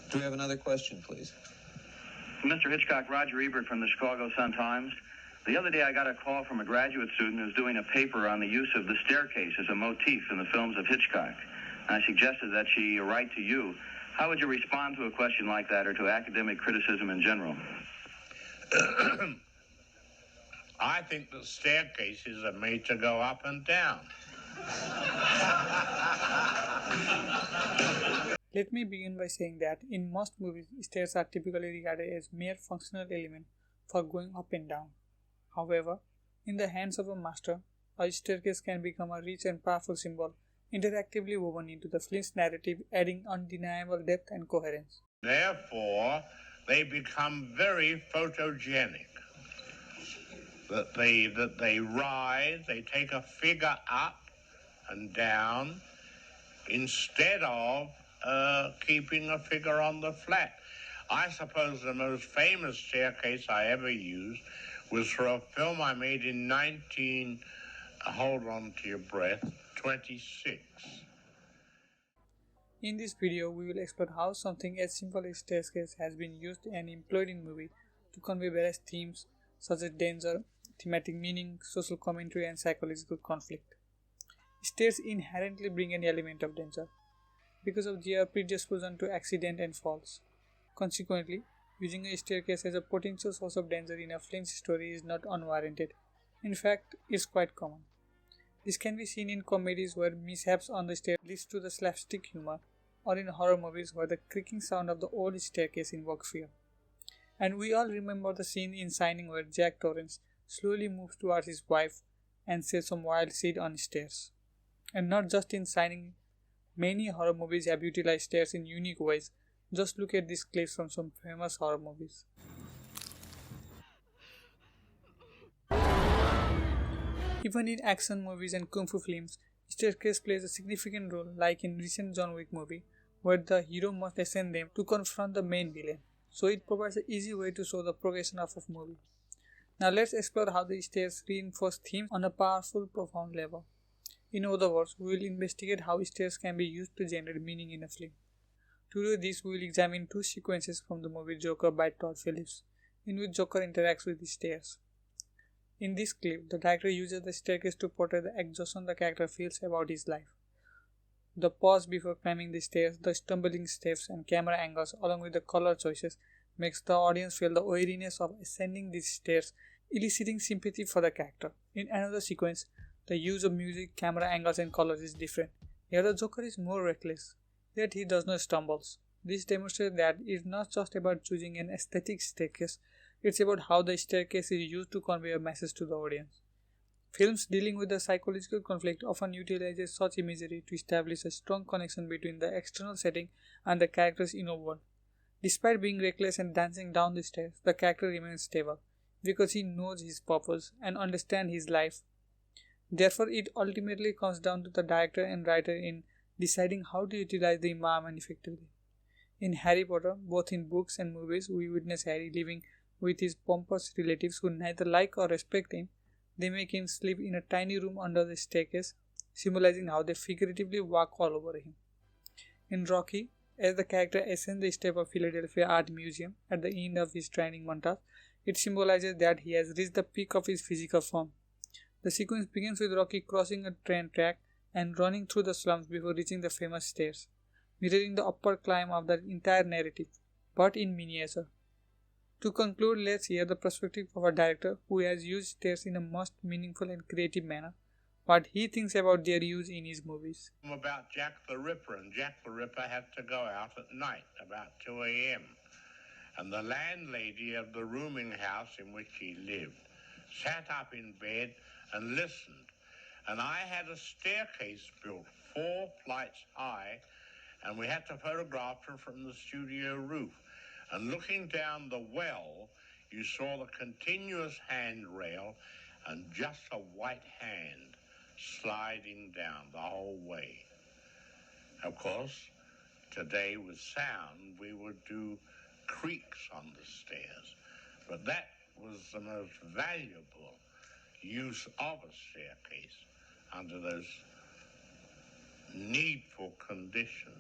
Do we have another question, please? Mr. Hitchcock, Roger Ebert from the Chicago Sun-Times. The other day I got a call from a graduate student who's doing a paper on the use of the staircase as a motif in the films of Hitchcock. I suggested that she write to you. How would you respond to a question like that, or to academic criticism in general? I think that staircases are made to go up and down. Let me begin by saying that in most movies, stairs are typically regarded as mere functional element for going up and down. However, in the hands of a master, a staircase can become a rich and powerful symbol, interactively woven into the film's narrative, adding undeniable depth and coherence. Therefore, they become very photogenic. That they rise, they take a figure up and down instead of keeping a figure on the flat. I suppose the most famous staircase I ever used was for a film I made in hold on to your breath, 26. In this video, we will explore how something as simple as staircase has been used and employed in movie to convey various themes such as danger, thematic meaning, social commentary, and psychological conflict. Stairs inherently bring an element of danger because of their predisposition to accident and falls. Consequently, using a staircase as a potential source of danger in a film's story is not unwarranted. In fact, it's quite common. This can be seen in comedies where mishaps on the stairs leads to the slapstick humor, or in horror movies where the creaking sound of the old staircase invokes fear. And we all remember the scene in Shining where Jack Torrance slowly moves towards his wife and says some wild shit on stairs. And not just in Shining, many horror movies have utilized stairs in unique ways. Just look at these clips from some famous horror movies. Even in action movies and kung fu films, staircase plays a significant role, like in recent John Wick movie, where the hero must ascend them to confront the main villain. So it provides an easy way to show the progression of a movie. Now let's explore how the stairs reinforce themes on a powerful, profound level. In other words, we will investigate how stairs can be used to generate meaning in a film. To do this, we will examine two sequences from the movie Joker by Todd Phillips, in which Joker interacts with the stairs. In this clip, the director uses the staircase to portray the exhaustion the character feels about his life. The pause before climbing the stairs, the stumbling steps and camera angles along with the color choices makes the audience feel the weariness of ascending these stairs, eliciting sympathy for the character. In another sequence, the use of music, camera angles and colors is different. Here the Joker is more reckless, yet he does not stumble. This demonstrates that it's not just about choosing an aesthetic staircase, it's about how the staircase is used to convey a message to the audience. Films dealing with the psychological conflict often utilizes such imagery to establish a strong connection between the external setting and the character's inner world. Despite being reckless and dancing down the stairs, the character remains stable because he knows his purpose and understands his life. Therefore, it ultimately comes down to the director and writer in deciding how to utilize the environment effectively. In Harry Potter, both in books and movies, we witness Harry living with his pompous relatives who neither like or respect him. They make him sleep in a tiny room under the staircase, symbolizing how they figuratively walk all over him. In Rocky, as the character ascends the steps of Philadelphia Art Museum at the end of his training montage, it symbolizes that he has reached the peak of his physical form. The sequence begins with Rocky crossing a train track and running through the slums before reaching the famous stairs, mirroring the upward climb of the entire narrative, but in miniature. To conclude, let's hear the perspective of a director who has used stairs in a most meaningful and creative manner, what he thinks about their use in his movies. About Jack the Ripper, and Jack the Ripper had to go out at night, about 2 a.m. And the landlady of the rooming house in which he lived sat up in bed and listened. And I had a staircase built 4 flights high, and we had to photograph her from the studio roof. And looking down the well, you saw the continuous handrail and just a white hand sliding down the whole way. Of course, today with sound, we would do creaks on the stairs, but that was the most valuable use of a staircase under those needful conditions.